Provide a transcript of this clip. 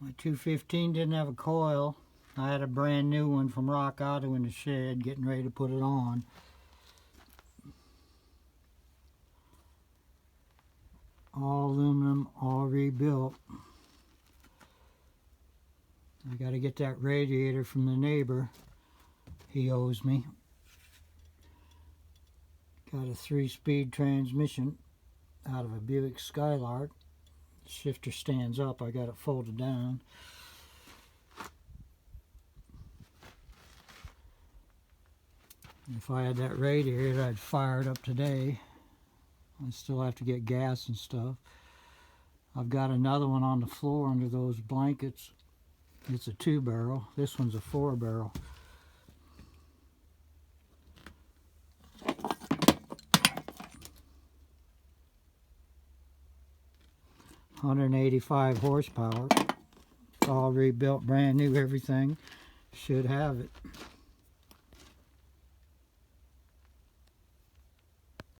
My 215 didn't have a coil. I had a brand new one from Rock Auto in the shed, getting ready to put it on. All aluminum, all rebuilt. I got to get that radiator from the neighbor. He owes me. Got a 3-speed transmission out of a Buick Skylark. Shifter stands up. I got it folded down. If I had that radiator, I'd fire it up today. I still have to get gas and stuff. I've got another one on the floor under those blankets. It's a 2-barrel. This one's a 4-barrel. $185 horsepower. It's all rebuilt, brand new, everything. Should have it.